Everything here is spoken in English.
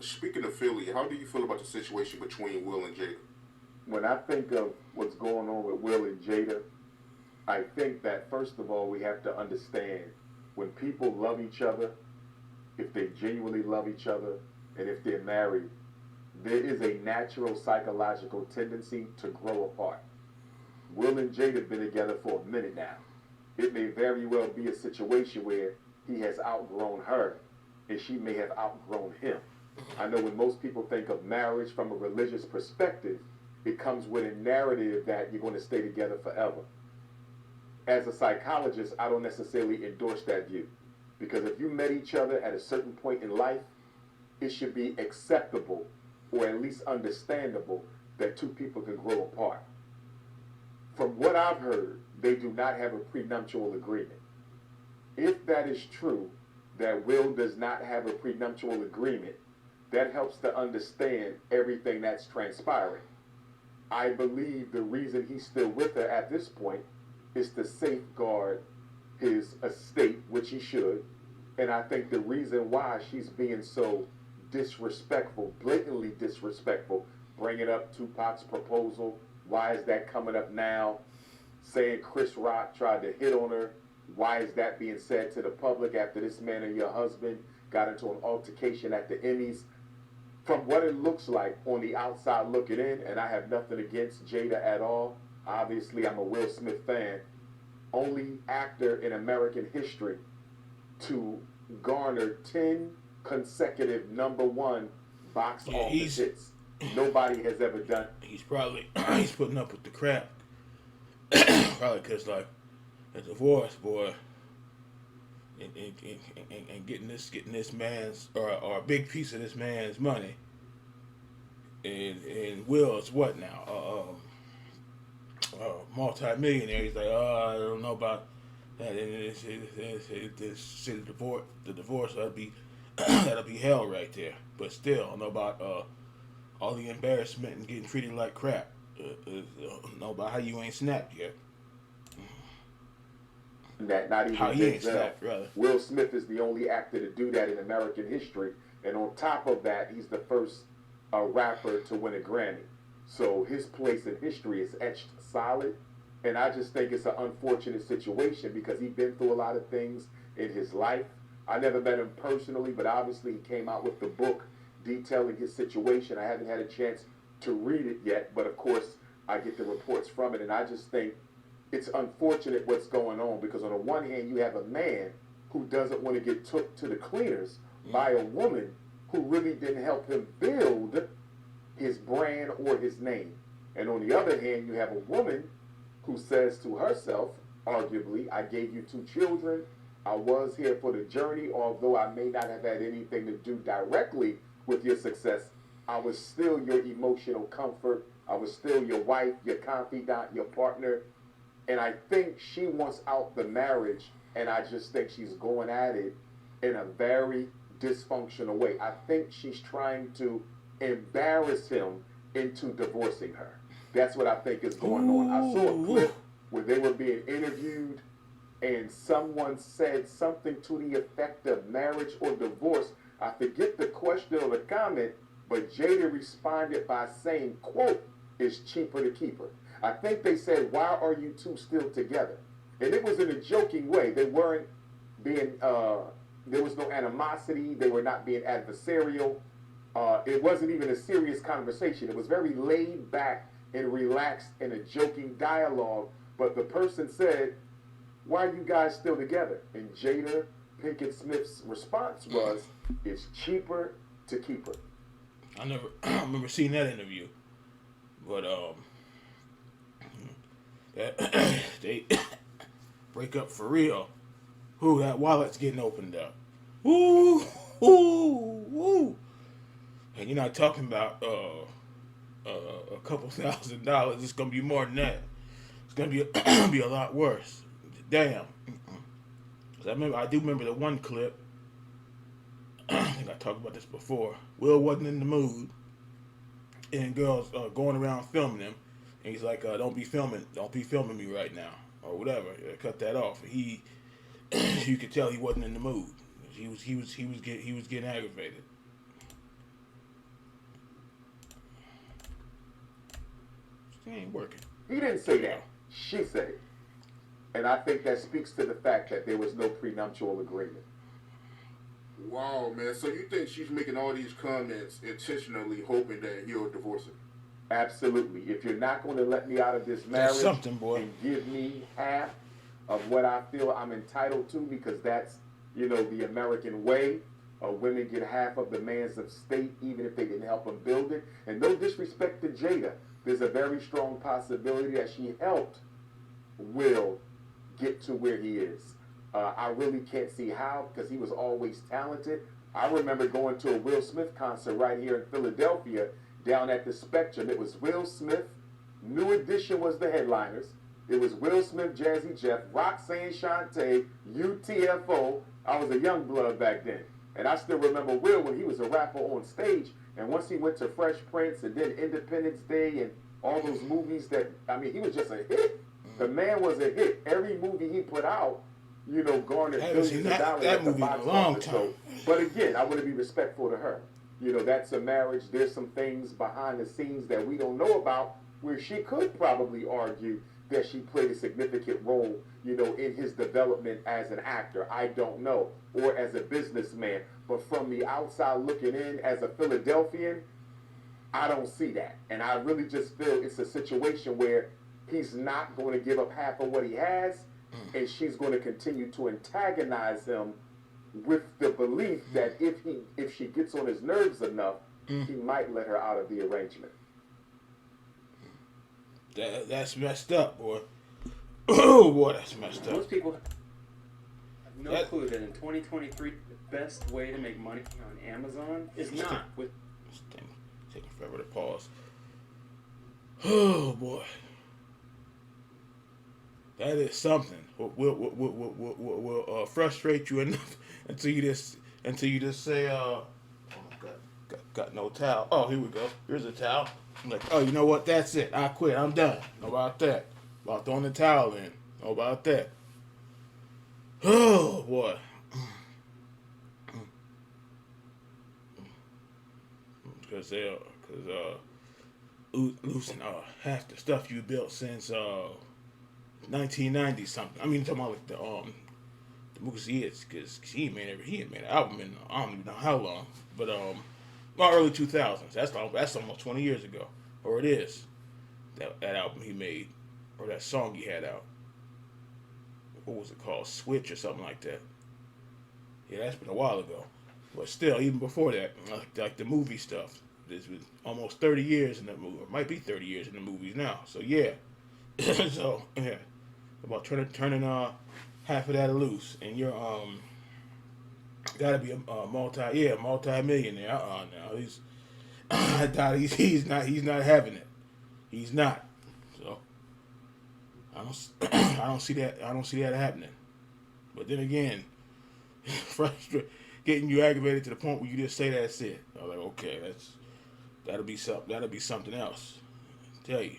Speaking of Philly, how do you feel about the situation between Will and Jada? When I think of what's going on with Will and Jada, I think that first of all, we have to understand when people love each other, if they genuinely love each other, and if they're married, there is a natural psychological tendency to grow apart. Will and Jada have been together for a minute now. It may very well be a situation where he has outgrown her and she may have outgrown him. I know when most people think of marriage from a religious perspective, it comes with a narrative that you're going to stay together forever. As a psychologist, I don't necessarily endorse that view. Because if you met each other at a certain point in life, it should be acceptable or at least understandable that two people can grow apart. From what I've heard, they do not have a prenuptial agreement. If that is true, that Will does not have a prenuptial agreement, that helps to understand everything that's transpiring. I believe the reason he's still with her at this point is to safeguard his estate, which he should. And I think the reason why she's being so disrespectful, blatantly disrespectful, bringing up Tupac's proposal, why is that coming up now? Saying Chris Rock tried to hit on her, why is that being said to the public after this man and your husband got into an altercation at the Emmys? From what it looks like on the outside looking in, and I have nothing against Jada at all. Obviously, I'm a Will Smith fan. Only actor in American history to garner 10 consecutive number one box office hits. Nobody has ever done. He's probably he's putting up with the crap. Probably because like a divorce, boy, and getting this man's or a big piece of this man's money. And Will's what now? Multi-millionaire. He's like, oh, I don't know about that. And this divorce, the divorce that'll be hell right there. But still, I don't know about all the embarrassment and getting treated like crap. I don't know about how you ain't snapped yet. That not even How he ain't Denzel. snapped, rather. Will Smith is the only actor to do that in American history, and on top of that, he's the first rapper to win a Grammy. So his place in history is etched solid, and I just think it's an unfortunate situation because he's been through a lot of things in his life. I never met him personally, but obviously he came out with the book detailing his situation. I haven't had a chance to read it yet, but of course I get the reports from it, and I just think it's unfortunate what's going on because on the one hand you have a man who doesn't want to get took to the cleaners by a woman who really didn't help him build his brand or his name. And on the other hand, you have a woman who says to herself, arguably, I gave you two children, I was here for the journey, although I may not have had anything to do directly with your success, I was still your emotional comfort, I was still your wife, your confidant, your partner. And I think she wants out the marriage, and I just think she's going at it in a very dysfunctional way. I think she's trying to embarrass him into divorcing her. That's what I think is going on. I saw a clip where they were being interviewed, and someone said something to the effect of marriage or divorce. I forget the question or the comment, but Jada responded by saying, quote, it's cheaper to keep her. I think they said, why are you two still together? And it was in a joking way. They weren't being, there was no animosity. They were not being adversarial. It wasn't even a serious conversation. It was very laid back and relaxed in a joking dialogue. But the person said, why are you guys still together? And Jada Pinkett Smith's response was, it's cheaper to keep her. I remember seeing that interview. But they break up for real. Ooh, that wallet's getting opened up. Ooh, ooh, ooh. And you're not talking about a couple $1,000s. It's gonna be more than that. It's gonna be a lot worse. Damn. 'Cause I do remember the one clip. I think I talked about this before. Will wasn't in the mood, and girls going around filming him. And he's like, don't be filming me right now, or whatever. Cut that off. You could tell he wasn't in the mood. He was getting aggravated. It ain't working. He didn't say that. She said it. And I think that speaks to the fact that there was no prenuptial agreement. Wow, man. So you think she's making all these comments intentionally, hoping that he'll divorce her? Absolutely. If you're not going to let me out of this marriage something, boy. and give me half of what I feel I'm entitled to, because that's, the American way. Women get half of the man's estate, even if they didn't help him build it. And no disrespect to Jada, there's a very strong possibility that she helped Will get to where he is. I really can't see how, because he was always talented. I remember going to a Will Smith concert right here in Philadelphia, down at the Spectrum. It was Will Smith, New Edition was the headliners. It was Will Smith, Jazzy Jeff, Roxanne Shante, UTFO. I was a young blood back then. And I still remember Will when he was a rapper on stage. And once he went to Fresh Prince and then Independence Day and all those movies he was just a hit. The man was a hit. Every movie he put out, garnered billions of dollars at the box office. So, but again, I want to be respectful to her. That's a marriage. There's some things behind the scenes that we don't know about where she could probably argue that she played a significant role, in his development as an actor. I don't know. Or as a businessman. But from the outside looking in as a Philadelphian, I don't see that. And I really just feel it's a situation where he's not going to give up half of what he has, and she's going to continue to antagonize him with the belief that if she gets on his nerves enough, he might let her out of the arrangement. That's messed up, boy. Oh, boy, that's messed up. Most people have no clue that in 2023, the best way to make money on Amazon is not with... This thing taking forever to pause. Oh, boy. That is something. Will frustrate you enough until you just say, oh, got no towel. Oh, here we go. Here's a towel. I'm like, oh, you know what? That's it. I quit. I'm done. How about that? About throwing the towel in. How about that? Oh, boy. Because losing half the stuff you built since 1990 something. I mean, talking about like the movies he is, because he had made an album in I don't even know how long, but early 2000s. That's almost 20 years ago, or it is. That album he made, or that song he had out. What was it called? Switch or something like that. Yeah, that's been a while ago. But still, even before that, like the movie stuff, this was almost 30 years in the movie, or might be 30 years in the movies now. So yeah, so yeah, about turning half of that loose, and you're gotta be a multi-millionaire. Now I doubt he's not having it. He's not. So I don't see that happening. But then again, getting you aggravated to the point where you just say that's it. I'm like, okay, that'll be something else. I tell you.